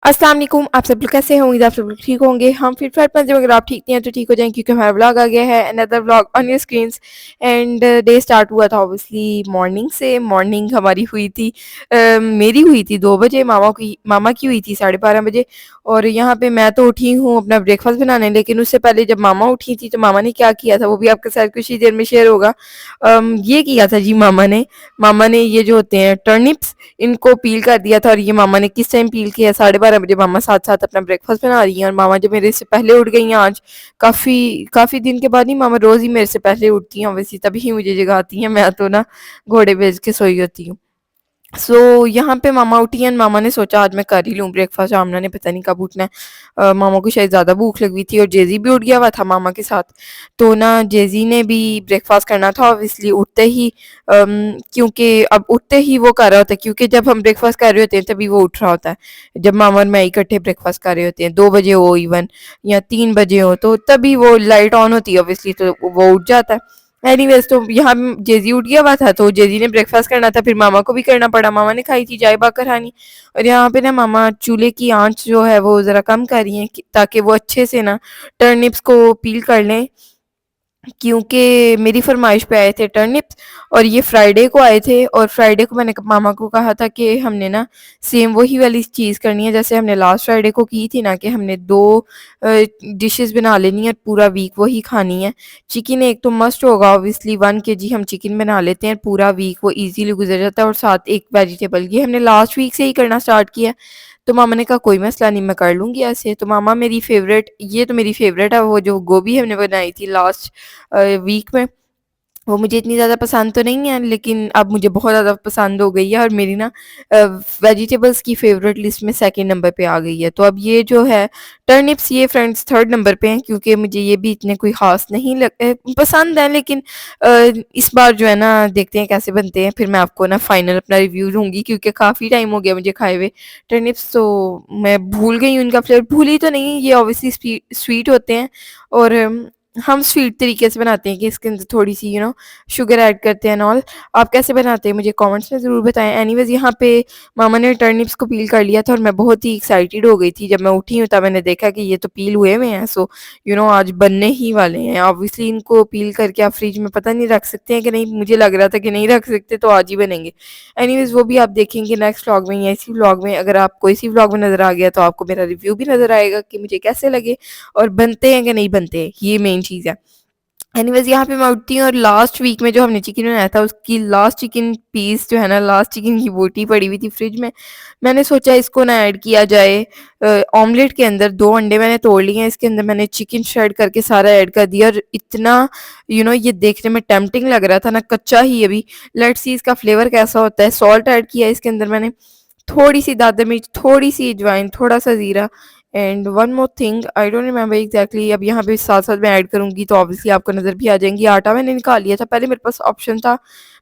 अस्सलाम वालेकुम। आप सब लोग कैसे हैं? उम्मीद है आप सब लोग ठीक होंगे। हम फिर फाइट पंजे अगर आप ठीक नहीं हैं तो ठीक हो जाएँ क्योंकि हमारा व्लॉग आ गया है, another vlog on your screens. And day start हुआ था ऑब्वियसली मॉर्निंग से। मॉर्निंग हमारी हुई थी मेरी हुई थी 2 बजे, मामा की हुई थी 12:30 बजे। और यहाँ पे मैं तो उठी हूँ अपना ब्रेकफास्ट बनाने, लेकिन उससे पहले जब मामा उठी थी तो मामा ने क्या किया था वो भी आपके साथ कुछ ही देर में शेयर होगा। ये किया था जी मामा ने ये जो होते हैं टर्निप्स, इनको पील कर दिया था। और ये मामा ने किस टाइम पील किया? 12:30 बजे मामा साथ साथ अपना ब्रेकफास्ट बना रही हैं। और मामा जो मेरे से पहले उठ गई हैं आज, काफ़ी काफ़ी दिन के बाद। नहीं, मामा रोज़ ही मेरे से पहले उठती हैं वैसे, तभी ही मुझे जगाती हैं। मैं तो ना घोड़े भेज के सोई होती हूँ। यहाँ पे मामा उठी हैं। मामा ने सोचा आज मैं कर ही लूँ ब्रेकफास्ट, आमना ने पता नहीं कब उठना है। मामा को शायद ज़्यादा भूख लगी थी और जेजी भी उठ गया हुआ था मामा के साथ। तो ना जेजी ने भी ब्रेकफास्ट करना था ऑब्वियसली उठते ही। क्योंकि अब उठते ही वो कर रहा होता है, क्योंकि जब हम ब्रेकफास्ट कर रहे होते हैं तभी वो उठ रहा होता है। जब मामा और मैं इकट्ठे ब्रेकफास्ट कर रहे होते हैं, 2 बजे हो इवन या 3 बजे हो, तो तभी वो लाइट ऑन होती है ऑब्वियसली, तो वो उठ जाता है। एनीवेज, तो यहाँ जेजी उठ गया हुआ था तो जेजी ने ब्रेकफास्ट करना था, फिर मामा को भी करना पड़ा। मामा ने खाई थी चाय बाकर हानी। और यहाँ पे ना मामा चूल्हे की आंच जो है वो ज़रा कम कर रही हैं ताकि वो अच्छे से ना टर्निप्स को पील कर लें, क्योंकि मेरी फरमाइश पे आए थे टर्निप्स। और ये फ्राइडे को आए थे और फ्राइडे को मैंने मामा को कहा था कि हमने ना सेम वही वाली चीज़ करनी है जैसे हमने लास्ट फ्राइडे को की थी ना, कि हमने 2 डिशेस बना लेनी है और पूरा वीक वही खानी है। चिकन एक तो मस्ट होगा ऑब्वियसली, 1 केजी हम चिकन बना लेते हैं, पूरा वीक वो ईज़िली गुज़र जाता है। और साथ एक वेजिटेबल, ये हमने लास्ट वीक से ही करना स्टार्ट किया है। तो मामा ने कहा कोई मसला नहीं, मैं कर लूँगी ऐसे। तो मामा मेरी फ़ेवरेट, ये तो मेरी फ़ेवरेट है, वो जो गोभी हमने बनाई थी लास्ट वीक में, वो मुझे इतनी ज़्यादा पसंद तो नहीं है, लेकिन अब मुझे बहुत ज़्यादा पसंद हो गई है और मेरी ना वेजिटेबल्स की फ़ेवरेट लिस्ट में सेकंड नंबर पे आ गई है। तो अब ये जो है टर्निप्स, ये फ्रेंड्स थर्ड नंबर पे हैं, क्योंकि मुझे ये भी इतने कोई ख़ास नहीं पसंद है। लेकिन इस बार जो है ना देखते हैं कैसे बनते हैं, फिर मैं आपको ना फाइनल अपना रिव्यू दूँगी, क्योंकि काफ़ी टाइम हो गया मुझे खाए हुए टर्निप्स। तो मैं भूल गई हूँ इनका फ्लेवर, भूली तो नहीं, ये ऑब्वियसली स्वीट होते हैं। और हम स्वीट तरीके से बनाते हैं कि इसके अंदर थोड़ी-सी शुगर ऐड करते हैं एंड ऑल। आप कैसे बनाते हैं मुझे कमेंट्स में ज़रूर बताएँ। एनीवेज़, यहाँ पे मामा ने टर्निप्स को पील कर लिया था और मैं बहुत ही एक्साइटेड हो गई थी। जब मैं उठी हूँ तब मैंने देखा कि ये तो पील हुए हुए हैं, सो आज बनने ही वाले हैं। ऑब्वियसली इनको पील करके आप फ्रिज में पता नहीं रख सकते हैं कि नहीं, मुझे लग रहा था कि नहीं रख सकते, तो आज ही बनेंगे। एनीवेज़, वो भी आप देखेंगे नेक्स्ट व्लॉग में या इसी व्लॉग में। अगर आपको इसी व्लॉग में नज़र आ गया तो आपको मेरा रिव्यू भी नज़र आएगा कि मुझे कैसे लगे और बनते हैं कि नहीं बनते हैं, ये मेन चीज़ है। एनीवेज़, यहाँ पे मैं उठती हूँ और लास्ट वीक में जो हमने चिकन बनाया था उसकी लास्ट चिकन पीस जो है ना, लास्ट चिकन की बोटी पड़ी हुई थी फ्रिज में। मैंने सोचा इसको ना ऐड किया जाए ऑमलेट के अंदर। 2 अंडे मैंने तोड़ लिए हैं, इसके अंदर मैंने चिकन श्रेड करके सारा ऐड कर दिया और इतना ये देखने में टेम्प्टिंग लग रहा था ना, कच्चा ही अभी। लेट्स सी इसका फ्लेवर कैसा होता है। सॉल्ट ऐड किया इसके अंदर मैंने, थोड़ी-सी दादर मिर्च, थोड़ी-सी अजवाइन, थोड़ा-सा ज़ीरा and one more thing I don't remember exactly. अब यहाँ पे साथ-साथ मैं ऐड करूँगी तो ऑब्वियसली आपको नज़र भी आ जाएँगी। आटा मैंने निकाल लिया था, पहले मेरे पास ऑप्शन था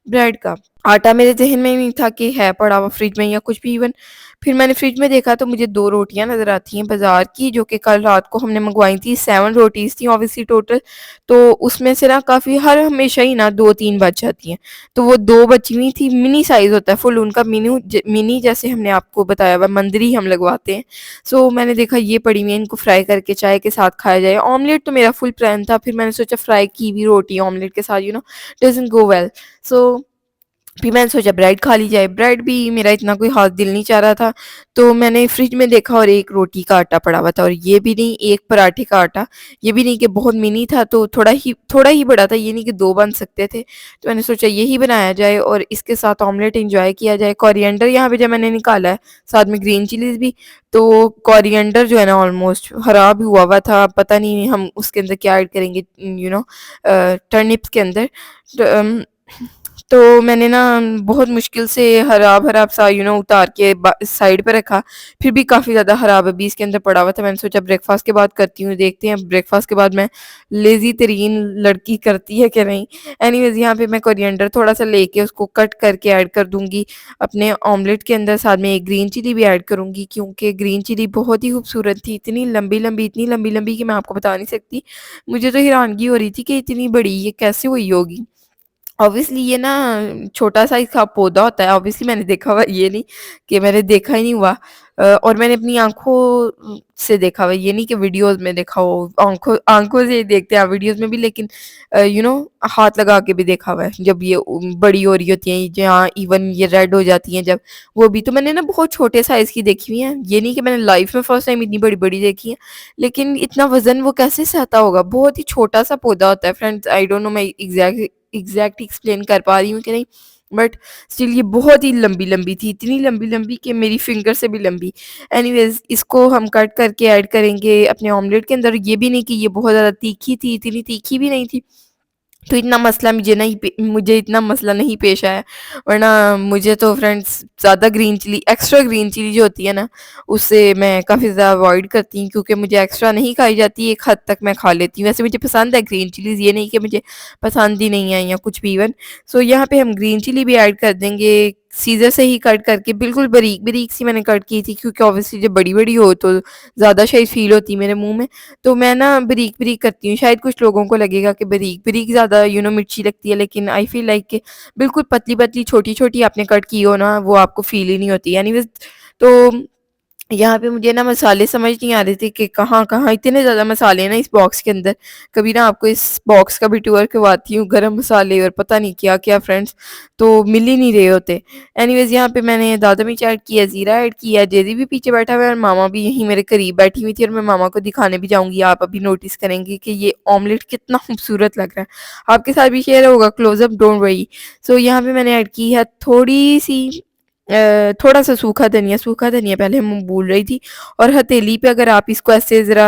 ब्रेड का। आटा मेरे ज़हन में ही नहीं था कि है पड़ा हुआ फ्रिज में या कुछ भी इवन। फिर मैंने फ्रिज में देखा तो मुझे 2 रोटियाँ नज़र आती हैं बाज़ार की, जो कि कल रात को हमने मँगवाई थी। 7 रोटीज़ थी ऑब्वियसली टोटल। तो उसमें से ना काफ़ी हर हमेशा ही ना 2-3 बच जाती हैं। तो वो 2 बची हुई थी, मिनी साइज़ होता है फुल उनका, मिनी जैसे हमने आपको बताया हुआ मंदरी हम लगवाते हैं। मैंने देखा ये पड़ी हुई है, इनको फ्राई करके चाय के साथ खाया जाए। ऑमलेट तो मेरा फुल प्लान था, फिर मैंने सोचा फ्राई की हुई रोटी ऑमलेट के साथ डज़न्ट गो वेल। सो फिर मैंने सोचा ब्रेड खा ली जाए, ब्रेड भी मेरा इतना कोई ख़ास दिल नहीं चाह रहा था। तो मैंने फ्रिज में देखा और 1 रोटी का आटा पड़ा हुआ था, और ये भी नहीं 1 पराठे का आटा, ये भी नहीं कि बहुत मिनी था, तो थोड़ा ही बड़ा था, ये नहीं कि 2 बन सकते थे। तो मैंने सोचा यही बनाया जाए और इसके साथ ऑमलेट एन्जॉय किया जाए। कोरिएंडर यहाँ पे जब मैंने निकाला है, साथ में ग्रीन चिलीज़ भी, तो कोरिएंडर जो है ना ऑलमोस्ट ख़राब हुआ हुआ था। पता नहीं हम उसके अंदर क्या ऐड करेंगे टर्निप्स के अंदर। ट अम तो मैंने ना बहुत मुश्किल से खराब-खराब सा उतार के साइड पे रखा। फिर भी काफ़ी ज़्यादा खराब अभी इसके अंदर पड़ा हुआ था। मैंने सोचा ब्रेकफ़ास्ट के बाद करती हूँ, देखते हैं ब्रेकफ़ास्ट के बाद मैं लेज़ी तरीन लड़की करती है कि नहीं। एनीवेज़, यहाँ पे मैं कोरिएंडर थोड़ा-सा लेके उसको कट करके ऐड कर दूँगी अपने ऑमलेट के अंदर। साथ में एक ग्रीन चिली भी ऐड करूँगी, क्योंकि ग्रीन चिली बहुत ही खूबसूरत थी। इतनी लंबी-लंबी कि मैं आपको बता नहीं सकती। मुझे तो हैरानगी हो रही थी कि इतनी बड़ी ये कैसे हुई होगी। ऑब्वियसली ये ना छोटा साइज़ का पौधा होता है, ऑब्वियसली मैंने देखा हुआ, ये नहीं कि मैंने देखा ही नहीं हुआ। और मैंने अपनी आँखों से देखा हुआ है, ये नहीं कि वीडियोज़ में देखा हो, आँखों आँखों से ही देखते हैं वीडियोज़ में भी, लेकिन हाथ लगा के भी देखा हुआ है, जब ये बड़ी हो रही होती हैं, जहाँ इवन ये रेड हो जाती हैं जब, वो भी। तो मैंने ना बहुत छोटे साइज़ की देखी हुई हैं, ये नहीं कि मैंने लाइफ़ में फर्स्ट टाइम इतनी बड़ी-बड़ी देखी हैं, लेकिन इतना वज़न वो कैसे सहता होगा? बहुत ही छोटा-सा पौधा होता है फ्रेंड्स, आई डोंट नो मैं एग्ज़ैक्ट एक्सप्लेन कर पा रही हूँ कि नहीं, बट स्टिल ये बहुत ही लंबी-लंबी थी, इतनी लंबी-लंबी कि मेरी फिंगर से भी लंबी। एनीवेज़ इसको हम कट करके ऐड करेंगे अपने ऑमलेट के अंदर। ये भी नहीं कि ये बहुत ज़्यादा तीखी थी, इतनी तीखी भी नहीं थी। तो मुझे इतना मसला नहीं पेश आया, वरना मुझे तो फ्रेंड्स ज़्यादा green chilli, extra green chilli जो होती है ना, उससे मैं काफ़ी ज़्यादा अवॉइड करती हूँ, क्योंकि मुझे एक्स्ट्रा नहीं खाई जाती, एक हद तक मैं खा लेती हूँ। वैसे मुझे पसंद है ग्रीन चिलीज़, ये नहीं कि मुझे पसंद ही नहीं है या कुछ भी इवन। सो यहाँ पे हम ग्रीन चिली भी ऐड कर देंगे, सीज़र से ही कट करके, बिल्कुल बारीक-बारीक सी मैंने कट की थी, क्योंकि ऑब्वियसली जब बड़ी-बड़ी हो तो ज़्यादा शायद फ़ील होती है मेरे मुँह में। तो मैं ना बारीक-बारीक करती हूँ। शायद कुछ लोगों को लगेगा कि बारीक-बारीक ज़्यादा मिर्ची लगती है, लेकिन आई फ़ील लाइक कि बिल्कुल पतली-पतली, छोटी-छोटी आपने कट की हो ना, वो आपको फ़ील ही नहीं होती। एनीवेज़, तो यहाँ पे मुझे ना मसाले समझ नहीं आ रहे थे कि कहाँ-कहाँ इतने ज़्यादा मसाले हैं ना इस बॉक्स के अंदर। कभी ना आपको इस बॉक्स का भी टूर करवाती हूँ, गरम मसाले और पता नहीं क्या-क्या फ्रेंड्स, तो मिल ही नहीं रहे होते। एनीवेज़ यहाँ पे मैंने दादा मिर्च ऐड किया, ज़ीरा ऐड किया, जेदी भी पीछे बैठा हुआ है और मामा भी यहीं मेरे करीब बैठी हुई थी, और मैं मामा को दिखाने भी जाऊँगी। आप अभी नोटिस करेंगे कि ये ऑमलेट कितना खूबसूरत लग रहा है। आपके साथ भी शेयर होगा, क्लोज़ अप, डोंट वरी। सो यहाँ पे मैंने ऐड की है थोड़ी-सी थोड़ा-सा सूखा धनिया पहले मैं भूल रही थी, और हथेली पे अगर आप इसको ऐसे ज़रा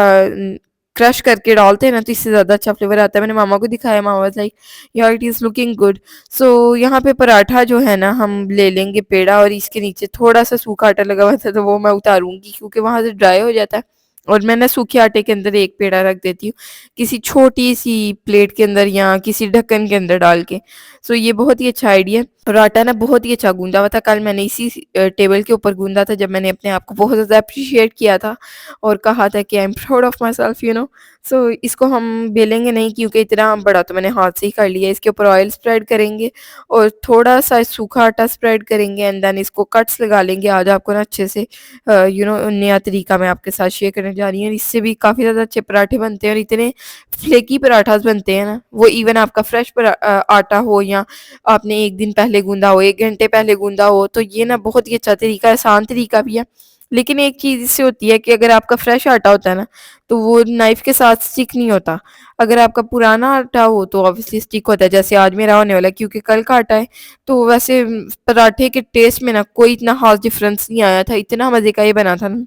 क्रश करके डालते हैं ना, तो इससे ज़्यादा अच्छा फ्लेवर आता है। मैंने मामा को दिखाया, मामा वाज़ लाइक यार इट इज़ लुकिंग गुड। सो यहाँ पे पराठा जो है ना, हम ले लेंगे पेड़ा, और इसके नीचे थोड़ा-सा सूखा आटा लगा हुआ था, तो वो मैं उतारूँगी क्योंकि वहाँ से ड्राई हो जाता है, और मैं ना सूखे आटे के अंदर एक पेड़ा रख देती हूँ, किसी छोटी-सी प्लेट के अंदर या किसी ढक्कन के अंदर डाल के। सो ये बहुत ही अच्छा आइडिया है। और आटा ना बहुत ही अच्छा गूँधा हुआ था, कल मैंने इसी टेबल के ऊपर गूँधा था, जब मैंने अपने आप को बहुत ज़्यादा एप्रिशिएट किया था और कहा था कि I am proud of myself. So इसको हम बेलेंगे नहीं, क्योंकि इतना बड़ा तो मैंने हाथ से ही कर लिया। इसके ऊपर ऑयल स्प्रेड करेंगे और थोड़ा-सा सूखा आटा स्प्रेड करेंगे, एंड देन इसको कट्स लगा लेंगे। आज आपको ना अच्छे से नया तरीका मैं आपके साथ शेयर करने जा रही हूँ। इससे भी काफ़ी ज़्यादा अच्छे पराठे बनते हैं, और इतने फ्लेकी पराठास बनते हैं ना, वो इवन आपका फ्रेश आटा हो या आपने 1 दिन पहले गूँधा हो, 1 घंटे पहले गूँधा हो, तो ये ना बहुत ही अच्छा तरीका है, आसान तरीका भी है। लेकिन एक चीज़ इससे होती है कि अगर आपका फ्रेश आटा होता है ना, तो वो नाइफ़ के साथ स्टिक नहीं होता। अगर आपका पुराना आटा हो तो ऑब्वियसली स्टिक होता है, जैसे आज मेरा होने वाला है, क्योंकि कल का आटा है। तो वैसे पराठे के टेस्ट में ना कोई इतना ख़ास डिफ़रेंस नहीं आया था, इतना मज़े का ये बना था ना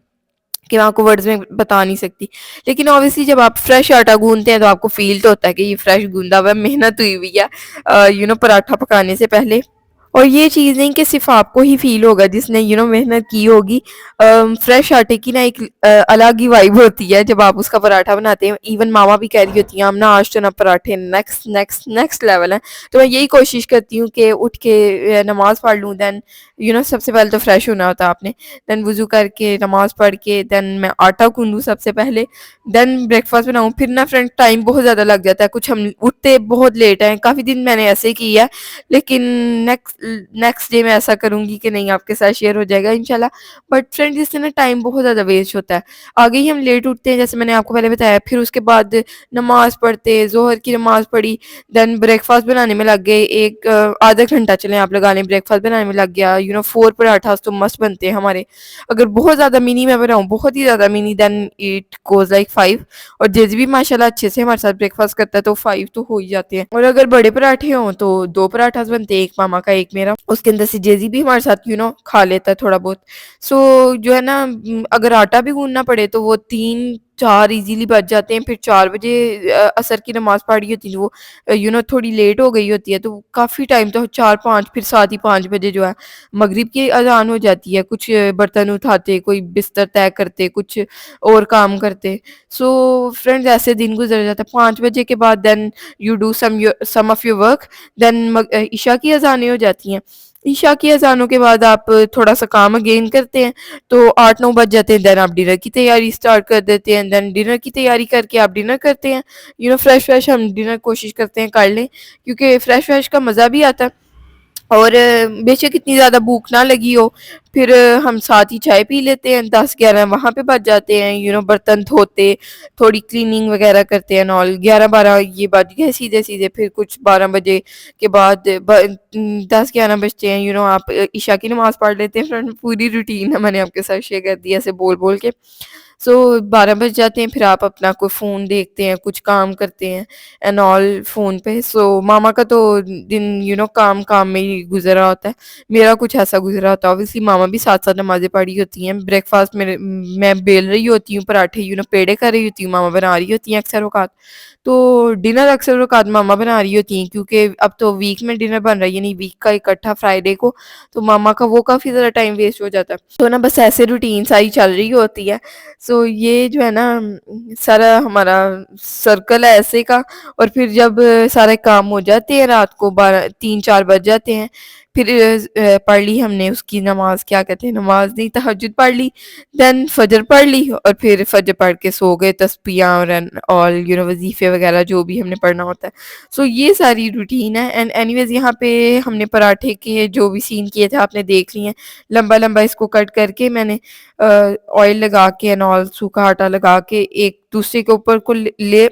कि मैं आपको वर्ड्स में बता नहीं सकती। लेकिन ऑब्वियसली जब आप फ्रेश आटा गूँथते हैं तो आपको फ़ील तो होता है कि ये फ्रेश गूँधा हुआ है, मेहनत हुई हुई है पराठा पकाने से पहले। और ये चीज़ नहीं कि सिर्फ़ आपको ही फ़ील होगा जिसने मेहनत की होगी। फ्रेश आटे की ना एक अलग ही वाइब होती है जब आप उसका पराठा बनाते हैं। इवन मामा भी कह रही होती हैं, "अम्ना आज तो ना पराठे नेक्स्ट नेक्स्ट नेक्स्ट लेवल हैं।" तो मैं यही कोशिश करती हूँ कि उठ के नमाज़ पढ़ लूँ, देन सबसे पहले तो फ्रेश होना होता है आपने। देन वज़ू करके नमाज़ पढ़ के देन मैं आटा गूँथूँ सबसे पहले, देन ब्रेकफ़ास्ट बनाऊँ। फिर ना फ्रेंड टाइम बहुत ज़्यादा लग जाता है, कुछ हम उठते बहुत लेट हैं। काफ़ी दिन मैंने ऐसे ही किया है, लेकिन नेक्स्ट नेक्स्ट डे मैं ऐसा करूँगी कि नहीं, आपके साथ शेयर हो जाएगा इंशाल्लाह। बट फ्रेंड्स इससे ना टाइम बहुत ज़्यादा वेस्ट होता है। आगे ही हम लेट उठते हैं, जैसे मैंने आपको पहले बताया, फिर उसके बाद नमाज़ पढ़ते, ज़ोहर की नमाज़ पढ़ी, देन ब्रेकफ़ास्ट बनाने में लग गए, एक आधा घंटा चलें आप लगा लें, ब्रेकफ़ास्ट बनाने में लग गया। 4 पराठास तो मस्त बनते हैं हमारे। अगर बहुत ज़्यादा मिनी मैं बनाऊँ, बहुत ही ज़्यादा mini, then it goes like 5। और जैसे भी माशाल्लाह अच्छे से हमारे साथ ब्रेकफ़ास्ट करता है तो 5 तो हो ही जाते हैं। और अगर बड़े पराठे हों तो 2 पराठास बनते हैं, एक मामा का, एक मेरा। उसके अंदर से जेज़ी भी हमारे साथ खा लेता है थोड़ा बहुत। सो जो है ना, अगर आटा भी गूँथना पड़े तो वो 3-4 ईज़िली बज जाते हैं। फिर 4 बजे असर की नमाज़ पढ़ी होती है, वो थोड़ी लेट हो गई होती है, तो काफ़ी टाइम तो 4-5, फिर साथ ही 5 बजे जो है मगरिब की अज़ान हो जाती है। कुछ बर्तन उठाते, कोई बिस्तर तय करते, कुछ और काम करते। सो फ्रेंड्स ऐसे दिन गुज़र जाता है। 5 बजे के बाद then you do some of your work, then इशा की अज़ानें हो जाती हैं। ईशा की अज़ानों के बाद आप थोड़ा-सा काम अगेन करते हैं, तो 8-9 बज जाते हैं, देन आप डिनर की तैयारी स्टार्ट कर देते हैं, देन डिनर की तैयारी करके आप डिनर करते हैं। फ्रेश-फ्रेश हम डिनर कोशिश करते हैं कर लें, क्योंकि फ्रेश-फ्रेश का मज़ा भी आता है। और बेशक इतनी ज़्यादा भूख ना लगी हो, फिर हम साथ ही चाय पी लेते हैं, 10-11 वहाँ पे बज जाते हैं, बर्तन धोते, थोड़ी क्लीनिंग वगैरह करते हैं, और 11-12 ये बज गए सीधे सीधे। फिर कुछ 12 बजे के बाद 10-11 बजते हैं, आप ईशा की नमाज पढ़ लेते हैं। फ्रेंड, पूरी रूटीन मैंने आपके साथ शेयर कर दी ऐसे बोल बोल के। सो 12 बज जाते हैं, फिर आप अपना कोई फ़ोन देखते हैं, कुछ काम करते हैं एंड ऑल फ़ोन पे। सो मामा का तो दिन काम काम में ही गुज़रा होता है। मेरा कुछ ऐसा गुज़रा होता है। ऑब्वियसली मामा भी साथ-साथ नमाज़ें पढ़ी होती हैं। ब्रेकफ़ास्ट मेरे मैं बेल रही होती हूँ पराठे, पेड़े कर रही होती हूँ, मामा बना रही होती हैं अक्सर औक़ात। तो डिनर अक्सर औक़ात मामा बना रही होती हैं, क्योंकि अब तो वीक में डिनर बन रहा है, यानी वीक का इकट्ठा फ्राइडे को, तो मामा का वो काफ़ी ज़्यादा टाइम वेस्ट हो जाता है। तो ना बस ऐसे रूटीन सारी चल रही होती है। सो ये जो है ना सारा हमारा सर्कल है ऐसे का। और फिर जब सारे काम हो जाते हैं, रात को 3-4 बज जाते हैं, फिर पढ़ ली हमने उसकी नमाज, क्या कहते हैं, नमाज नहीं, तहज्जुद पढ़ ली, देन फजर पढ़ ली, और फिर फजर पढ़ के सो गए, तस्बीहां और वजीफे वगैरह जो भी हमने पढ़ना होता है। सो ये सारी रूटीन है। एंड एनीवेज यहाँ पे हमने पराठे के जो भी सीन किए थे आपने देख लिए हैं। लंबा लंबा इसको कट करके मैंने ऑयल लगा के एंड ऑल सूखा आटा लगा के एक दूसरे के ऊपर को ले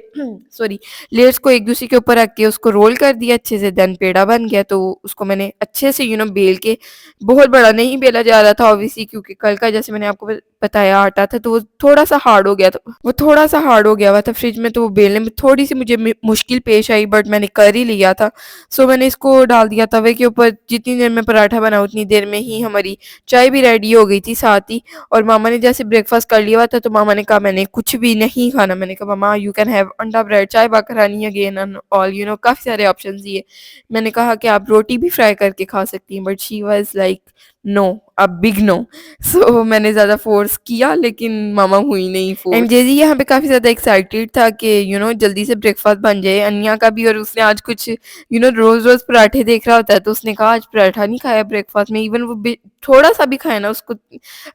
सॉरी लेयर्स को एक दूसरे के ऊपर रख के उसको रोल कर दिया अच्छे से, देन पेड़ा बन गया। तो उसको मैंने अच्छे से बेल के, बहुत बड़ा नहीं बेला जा रहा था ऑब्वियसली, क्योंकि कल का जैसे मैंने आपको बताया आटा था, तो वो थोड़ा सा हार्ड हो गया था, वो थोड़ा सा हार्ड हो गया हुआ था फ्रिज में, तो वो बेलने में थोड़ी सी मुझे मुश्किल पेश आई, बट मैंने कर ही लिया था। सो मैंने इसको डाल दिया तवे के ऊपर। जितनी देर में पराठा बना उतनी देर में ही हमारी चाय भी रेडी हो गई थी साथ ही। और मामा ने जैसे ब्रेकफास्ट कर लिया हुआ था, तो मामा ने कहा मैंने कुछ भी नहीं खाना। मैंने कहा मामा यू कैन हैव अंडा ब्रेड, चाय बाकरानी अगेन एंड ऑल, काफ़ी सारे ऑप्शंस दिए। मैंने कहा कि आप रोटी भी फ्राई करके खा सकती हैं, but she was like no, a big no. So मैंने ज़्यादा फोर्स किया, लेकिन मामा हुई नहीं फोर्स। एंड जेजी यहाँ पे काफ़ी ज़्यादा एक्साइटेड था कि जल्दी से ब्रेकफास्ट बन जाए अनिया का भी। और उसने आज कुछ रोज़ रोज़ पराठे देख रहा होता है, तो उसने कहा आज पराठा नहीं खाया ब्रेकफास्ट में। इवन वो थोड़ा सा भी खाए ना, उसको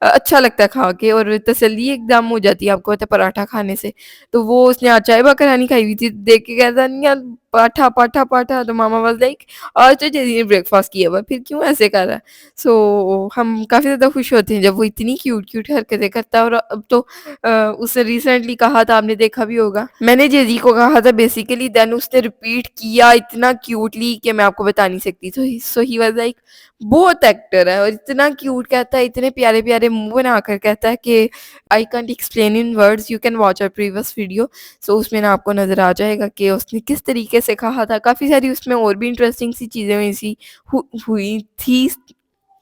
अच्छा लगता है खा के, और तसल्ली एकदम हो जाती है, आपको पता है, पराठा खाने से। तो वो उसने आज चाय बाकरानी खाई हुई थी, देख के कहता नहीं यार पाठा पाठा पाठा। तो मामा वाज लाइक आज तो जेदी ने ब्रेकफास्ट किया हुआ, फिर क्यों ऐसे कर रहा है। सो हम काफ़ी ज़्यादा खुश होते हैं जब वो इतनी क्यूट क्यूट हरकतें करता है। और अब तो उसने रिसेंटली कहा था, आपने देखा भी होगा, मैंने जेजी को कहा था बेसिकली, देन उसने रिपीट किया इतना क्यूटली कि मैं आपको बता नहीं सकती। सो ही वाज लाइक बहुत एक्टर है, और इतना क्यूट कहता है, इतने प्यारे प्यारे मुंह बनाकर कहता है कि I can't explain in words, you can watch a previous video. So उसमें ना आपको नज़र आ जाएगा कि उसने किस तरीके से कहा था। काफ़ी सारी उसमें और भी इंटरेस्टिंग सी चीज़ें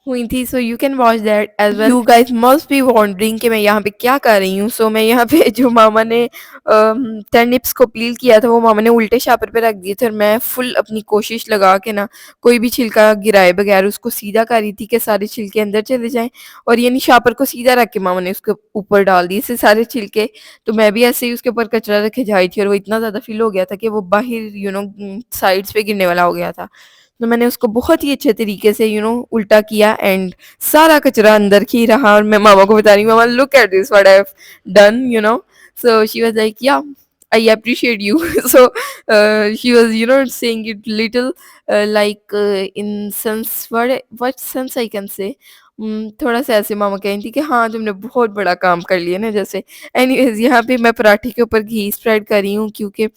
हुई थी so you can watch that as well. You guys must be wondering कि मैं यहाँ पे क्या कर रही हूँ। सो मैं यहाँ पे जो मामा ने टर्निप्स को पील किया था, वो मामा ने उल्टे शापर पे रख दिए थे, और मैं फुल अपनी कोशिश लगा के ना कोई भी छिलका गिराए बगैर उसको सीधा कर रही थी कि सारे छिलके अंदर चले जाएं। और यानी शापर को सीधा रख के मामा ने उसके ऊपर डाल दिए से सारे छिलके। तो मैं भी ऐसे ही उसके ऊपर कचरा रखे जा रही थी, और वो इतना ज़्यादा फील हो गया था कि वो बाहर साइड्स पे गिरने वाला हो गया था। तो मैंने उसको बहुत ही अच्छे तरीके से उल्टा किया, एंड सारा कचरा अंदर ही रहा। और मैं मामा को बता रही हूँ, mama look at this what I have done. So she was like yeah I appreciate you. So she was, saying it little like in sense, what sense I can say. थोड़ा सा ऐसे मामा कह रही थी कि हाँ तुमने बहुत बड़ा काम कर लिया ना जैसे। एनीवेज यहाँ पे मैं पराठे के ऊपर घी स्प्रेड कर रही हूँ, क्योंकि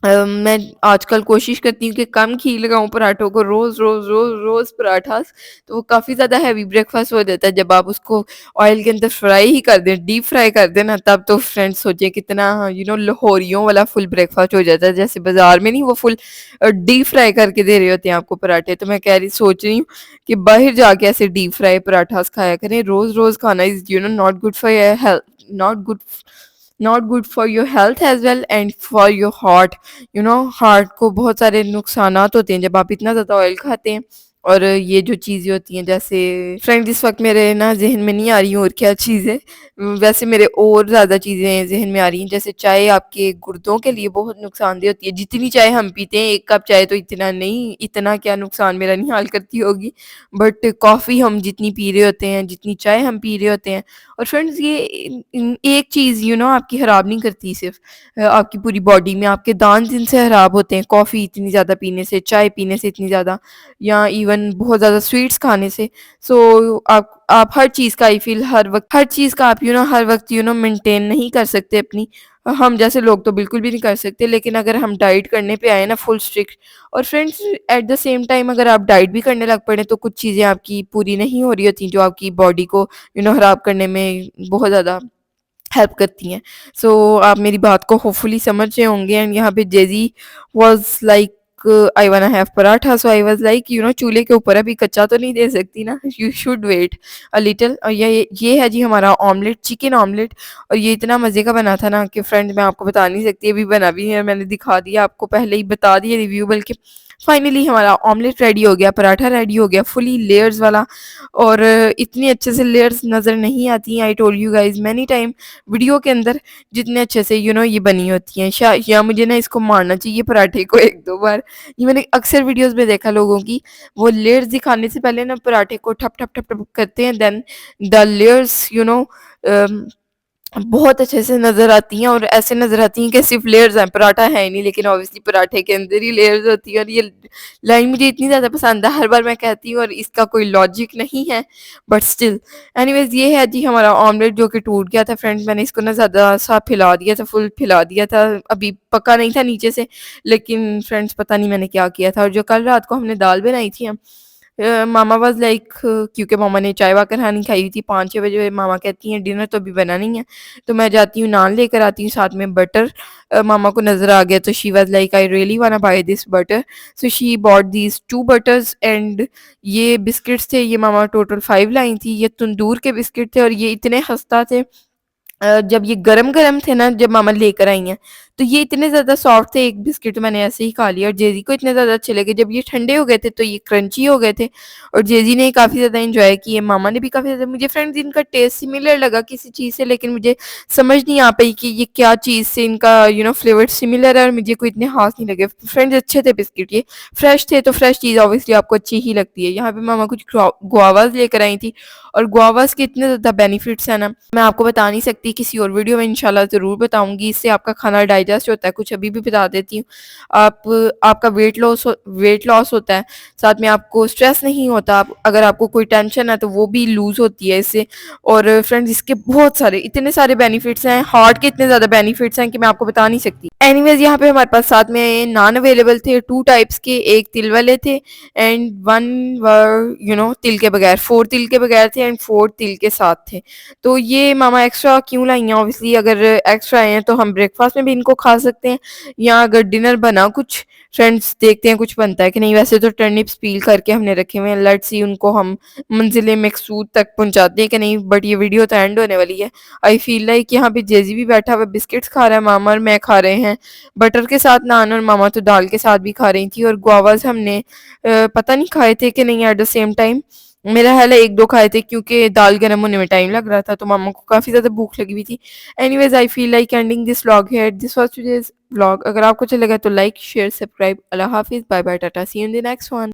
मैं आजकल कोशिश करती हूँ कि कम घी लगाऊँ पराठों को, रोज़ पराठास, तो वो काफ़ी ज़्यादा हैवी ब्रेकफ़ास्ट हो जाता है। जब आप उसको ऑयल के अंदर फ्राई ही कर दें, डीप फ्राई कर दें ना, तब तो फ्रेंड्स सोचिए कितना लाहौरियों वाला फुल ब्रेकफ़ास्ट हो जाता है। जैसे बाज़ार में नहीं वो फुल डीप फ्राई करके दे रहे होते हैं आपको पराठे। तो मैं सोच रही हूँ कि बाहर जाके ऐसे डीप फ्राई पराठास खाया करें। रोज़ खाना is not good for your health, not good not good for your health as well and for your heart. Heart को बहुत सारे नुकसानात होते हैं जब आप इतना ज़्यादा ऑयल खाते हैं। और ये जो चीज़ें होती हैं, जैसे फ्रेंड इस वक्त मेरे ना जहन में नहीं आ रही और क्या चीज़ें, वैसे मेरे और ज़्यादा चीज़ें जहन में आ रही हैं। जैसे चाय आपके गुर्दों के लिए बहुत नुकसानदेह होती है। जितनी चाय हम पीते हैं, एक कप चाय तो इतना नहीं, इतना क्या नुकसान मेरा नहीं हाल करती होगी, बट कॉफ़ी हम जितनी पी रहे होते हैं, जितनी चाय हम पी रहे होते हैं। और फ्रेंड्स ये एक चीज़ आपकी ख़राब नहीं करती, सिर्फ आपकी पूरी बॉडी में आपके दांत जिनसे ख़राब होते हैं कॉफ़ी इतनी ज़्यादा पीने से, चाय पीने से इतनी ज़्यादा, या इवन इवन बहुत ज़्यादा स्वीट्स खाने से। सो आप हर चीज़ का आई फ़ील हर चीज़ का आप हर वक़्त मेंटेन नहीं कर सकते अपनी। हम जैसे लोग तो बिल्कुल भी नहीं कर सकते, लेकिन अगर हम डाइट करने पे आए ना फुल स्ट्रिक्ट, और friends at the same time अगर आप डाइट भी करने लग पड़े तो कुछ चीज़ें आपकी पूरी नहीं हो रही होती जो आपकी बॉडी को ख़राब करने में बहुत ज़्यादा हेल्प करती हैं। सो आप मेरी बात को होपफुली समझ रहे होंगे। एंड यहाँ पे Jezzy was like I wanna have paratha, so I was like चूल्हे के ऊपर अभी कच्चा तो नहीं दे सकती ना, you should wait a little. और ये है जी हमारा ऑमलेट, चिकन ऑमलेट। और ये इतना मज़े का बना था ना कि फ्रेंड मैं आपको बता नहीं सकती, अभी बना भी है, मैंने दिखा दिया आपको, पहले ही बता दिया रिव्यू, बल्कि फाइनली हमारा ऑमलेट रेडी हो गया, पराठा रेडी हो गया, फुली लेयर्स वाला। और इतनी अच्छे से लेयर्स नज़र नहीं आती हैं, I told you guys many time video के अंदर, जितने अच्छे से ये बनी होती हैं। या मुझे ना इसको मारना चाहिए पराठे को एक दो बार। ये मैंने अक्सर वीडियोस में देखा लोगों की, वो लेयर्स दिखाने से पहले ना पराठे को ठप ठप ठप ठप करते हैं, देन द लेयर्स बहुत अच्छे से नज़र आती हैं, और ऐसे नज़र आती हैं कि सिर्फ लेयर्स हैं, पराठा है ही नहीं, लेकिन ऑब्वियसली पराठे के अंदर ही लेयर्स होती हैं। और ये लाइन मुझे इतनी ज़्यादा पसंद है, हर बार मैं कहती हूँ, और इसका कोई लॉजिक नहीं है, बट स्टिल एनीवेज ये है जी हमारा ऑमलेट जो कि टूट गया था फ्रेंड्स। मैंने इसको ना ज़्यादा सा फैला दिया था, फुल फैला दिया था, अभी पका नहीं था नीचे से, लेकिन फ्रेंड्स पता नहीं मैंने क्या किया था। और जो कल रात को हमने दाल बनाई थी हम, मामा वाज लाइक, क्योंकि मामा ने चाय वाकर खानी खाई हुई थी 5-6 बजे, मामा कहती हैं डिनर तो अभी बना नहीं है, तो मैं जाती हूँ नान लेकर आती हूँ साथ में बटर। मामा को नज़र आ गया तो she was like I really wanna buy this butter, so she bought these 2 butters. And ये बिस्किट्स थे, ये मामा टोटल 5 लाई थी, ये तंदूर के बिस्किट थे, और ये इतने खस्ता थे। जब ये गरम-गरम थे ना, जब मामा लेकर आई हैं, तो ये इतने ज़्यादा सॉफ्ट थे, एक बिस्किट तो मैंने ऐसे ही खा लिया, और जेज़ी को इतने ज़्यादा अच्छे लगे। जब ये ठंडे हो गए थे, तो ये क्रंची हो गए थे, और जेज़ी ने काफ़ी ज़्यादा एन्जॉय किए, मामा ने भी काफ़ी ज़्यादा। मुझे फ्रेंड्स इनका टेस्ट सिमिलर लगा किसी चीज़ से, लेकिन मुझे समझ नहीं आ पाई कि ये क्या चीज़ से इनका फ्लेवर सिमिलर है, और मुझे कोई इतने ख़ास नहीं लगे। फ्रेंड्स अच्छे थे बिस्किट, ये फ्रेश थे, तो फ्रेश चीज़ ऑब्वियसली आपको अच्छी ही लगती है। यहाँ पे मामा कुछ गुआवाज़ लेकर आई थी, और गुआवाज़ के इतने ज़्यादा बेनिफिट्स हैं ना, मैं आपको बता नहीं सकती, किसी और वीडियो में इंशाल्लाह ज़रूर बताऊँगी। इससे आपका खाना डाइजेस्ट होता है, कुछ अभी भी बता देती हूँ। आप आपका वेट लॉस होता है, साथ में आपको स्ट्रेस नहीं होता, आप अगर आपको कोई टेंशन है तो वो भी लूज़ होती है इससे। और फ्रेंड्स इसके बहुत सारे, इतने सारे बेनिफिट्स हैं, हार्ट के इतने ज़्यादा बेनिफिट्स हैं कि मैं आपको बता नहीं सकती। एनीवेज़ यहाँ पे हमारे पास साथ में नान अवेलेबल थे 2 टाइप्स के, एक तिल वाले थे एंड 1 वर तिल के बगैर, 4 तिल के बगैर थे एंड 4 तिल के साथ थे। तो ये मामा एक्स्ट्रा क्यों लाई हैं, ऑब्वियसली अगर एक्स्ट्रा आए हैं तो हम ब्रेकफास्ट में भी इनको खा सकते हैं, या अगर डिनर बना कुछ, फ्रेंड्स देखते हैं कुछ बनता है कि नहीं। वैसे तो टर्निप्स पील करके हमने रखे हुए हैं, लेट्स सी उनको हम मंजिल मकसूद तक पहुंचाते हैं कि नहीं, बट ये वीडियो तो एंड होने वाली है। आई फील लाइक यहाँ पे जेजी भी बैठा हुआ बिस्किट्स खा रहा है, मामा और मैं खा रहे हैं बटर के साथ नान, और मामा तो दाल के साथ भी खा रही थी। और गुआवाज हमने पता नहीं खाए थे कि नहीं एट द सेम टाइम, मेरा ख्याल है 1-2 खाए थे, क्योंकि दाल गर्म होने में टाइम लग रहा था, तो मामा को काफ़ी ज़्यादा भूख लगी हुई थी। Anyways I feel like ending this vlog here, this was today's vlog. अगर आपको अच्छा लगा तो लाइक, शेयर, सब्सक्राइब। अल्लाह हाफ़िज़, bye bye, tata, see you in the next one.